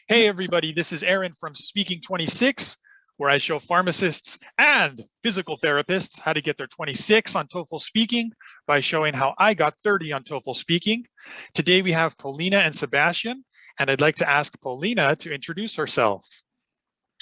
Hey everybody, this is Aaron from Speaking 26, where I show pharmacists and physical therapists how to get their 26 on TOEFL Speaking by showing how I got 30 on TOEFL Speaking. Today we have Paulina and Sebastian, and I'd like to ask Paulina to introduce herself.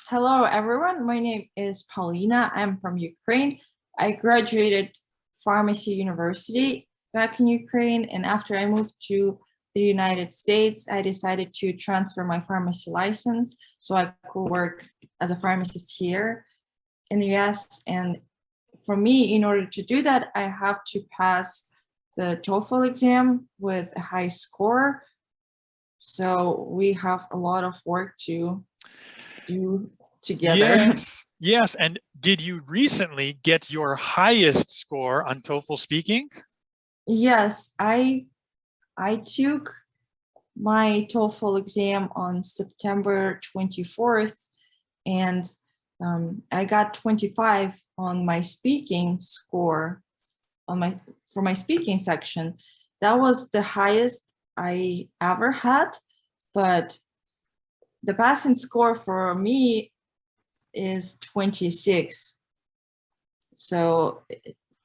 Hello everyone, my name is Paulina. I'm from Ukraine. I graduated pharmacy university back in Ukraine, and after I moved to the United States, I decided to transfer my pharmacy license so I could work as a pharmacist here in the US. And for me, in order to do that, I have to pass the TOEFL exam with a high score. So we have a lot of work to do together. Yes. And did you recently get your highest score on TOEFL Speaking? Yes, I took my TOEFL exam on September 24th, and I got 25 on my speaking score for my speaking section. That was the highest I ever had, but the passing score for me is 26. So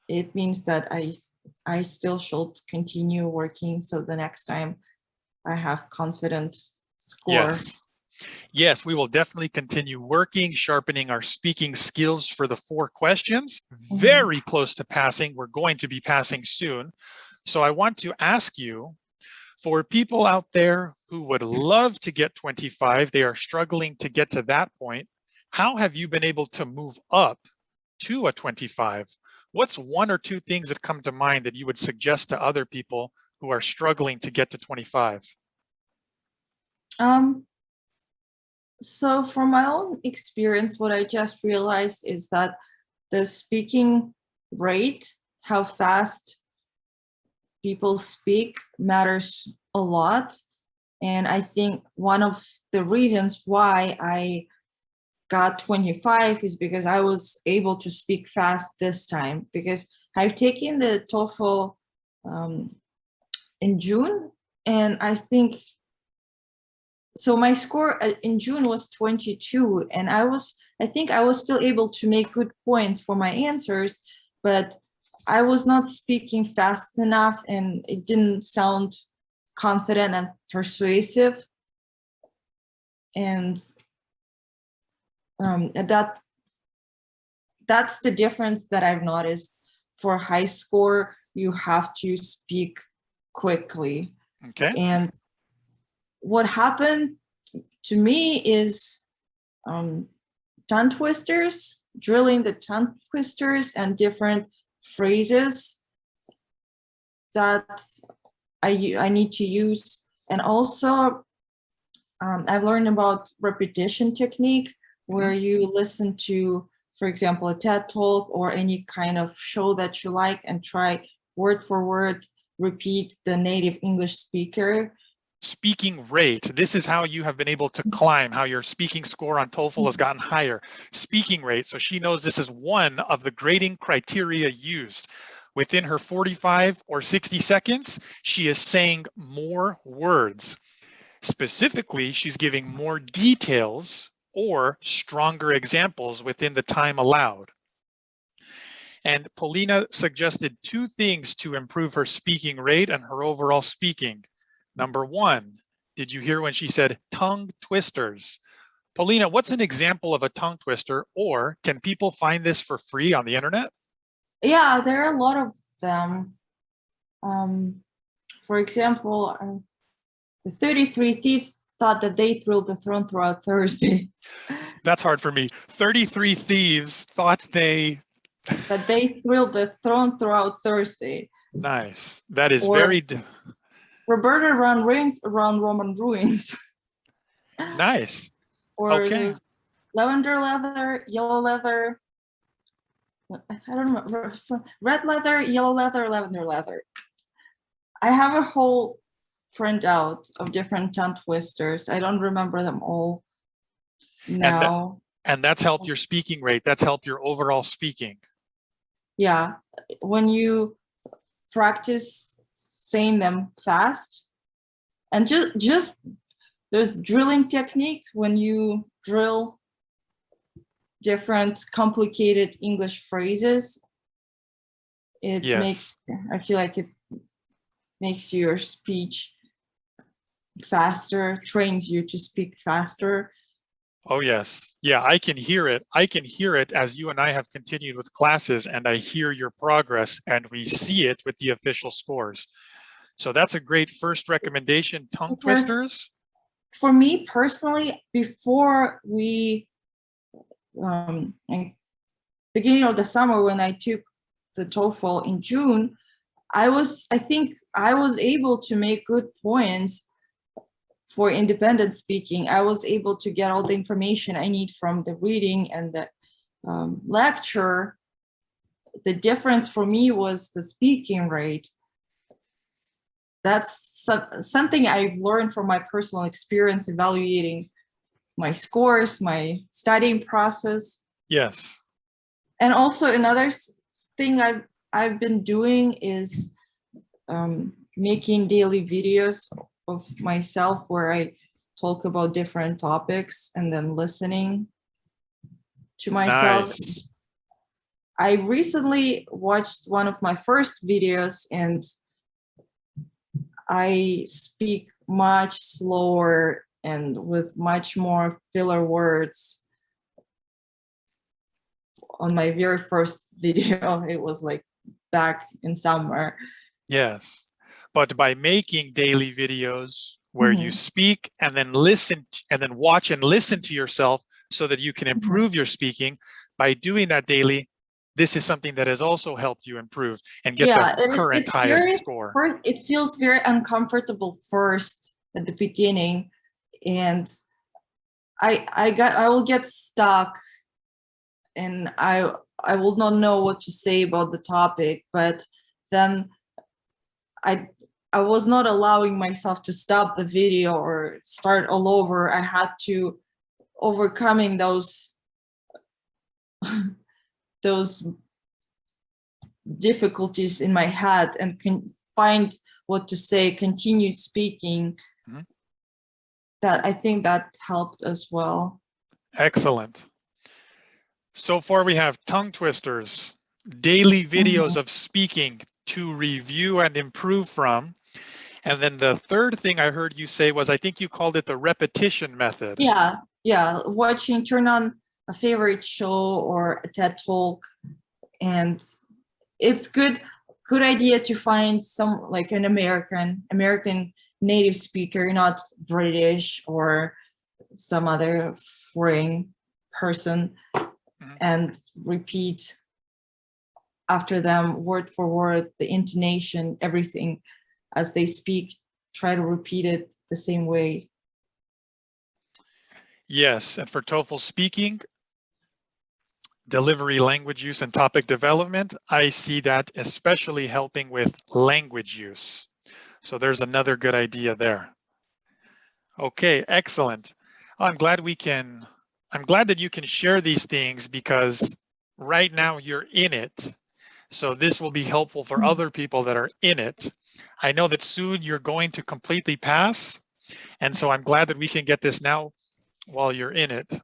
it means that I still should continue working, so the next time I have confident score. Yes, we will definitely continue working, sharpening our speaking skills for the 4 questions. Very close to passing. We're going to be passing soon. So I want to ask you, for people out there who would love to get 25, they are struggling to get to that point. How have you been able to move up to a 25? What's 1 or 2 things that come to mind that you would suggest to other people who are struggling to get to 25? So from my own experience, what I just realized is that the speaking rate, how fast people speak, matters a lot. And I think one of the reasons why I got 25 is because I was able to speak fast this time, because I've taken the TOEFL in June, and I think so my score in June was 22, and I think I was still able to make good points for my answers, but I was not speaking fast enough and it didn't sound confident and persuasive. And that's the difference that I've noticed. For high score, you have to speak quickly. Okay. And what happened to me is tongue twisters, drilling the tongue twisters and different phrases that I need to use. And also I've learned about repetition technique, where you listen to, for example, a TED Talk or any kind of show that you like and try word for word, repeat the native English speaker. Speaking rate, this is how you have been able to climb, how your speaking score on TOEFL has gotten higher. Speaking rate, so she knows this is one of the grading criteria used. Within her 45 or 60 seconds, she is saying more words. Specifically, she's giving more details or stronger examples within the time allowed. And Paulina suggested 2 things to improve her speaking rate and her overall speaking. Number 1, did you hear when she said tongue twisters? Paulina, what's an example of a tongue twister, or can people find this for free on the internet? Yeah, there are a lot of them. For example, the 33 thieves thought that they thrilled the throne throughout Thursday. That's hard for me. 33 thieves thought that they thrilled the throne throughout Thursday. Nice. That is very... Roberta ran rings around Roman ruins. Nice. Or okay. Lavender leather, yellow leather. I don't remember. Red leather, yellow leather, lavender leather. I have a whole printout of different tongue twisters. I don't remember them all now. And that's helped your speaking rate. That's helped your overall speaking. Yeah. When you practice saying them fast and just there's drilling techniques when you drill different complicated English phrases. It Yes. makes, I feel like it makes your speech faster, trains you to speak faster. Oh, yes. Yeah, I can hear it. I can hear it as you and I have continued with classes, and I hear your progress, and we see it with the official scores. So that's a great first recommendation, tongue Because twisters. for me personally, before we, beginning of the summer when I took the TOEFL in June, I think I was able to make good points for independent speaking. I was able to get all the information I need from the reading and the lecture. The difference for me was the speaking rate. That's something I've learned from my personal experience evaluating my scores, my studying process. Yes. And also another thing I've been doing is making daily videos of myself where I talk about different topics and then listening to myself. Nice. I recently watched one of my first videos and I speak much slower and with much more filler words on my very first video. It was like back in summer. Yes. But by making daily videos where you speak and then listen and then watch and listen to yourself so that you can improve your speaking, by doing that daily, this is something that has also helped you improve and get the current highest score. It feels very uncomfortable first at the beginning, and I will get stuck and I will not know what to say about the topic, but then I was not allowing myself to stop the video or start all over. I had to overcoming those those difficulties in my head and can find what to say, continue speaking. That I think that helped as well. Excellent. So far we have tongue twisters, daily videos of speaking to review and improve from. And then the third thing I heard you say was, I think you called it the repetition method. Yeah. Turn on a favorite show or a TED Talk, and it's good idea to find some like an American native speaker, not British or some other foreign person, and repeat after them word for word, the intonation, everything as they speak. Try to repeat it the same way. Yes, and for TOEFL speaking, delivery, language use, and topic development, I see that especially helping with language use. So there's another good idea there. Okay, excellent. I'm glad that you can share these things because right now you're in it. So this will be helpful for other people that are in it. I know that soon you're going to completely pass. And so I'm glad that we can get this now while you're in it.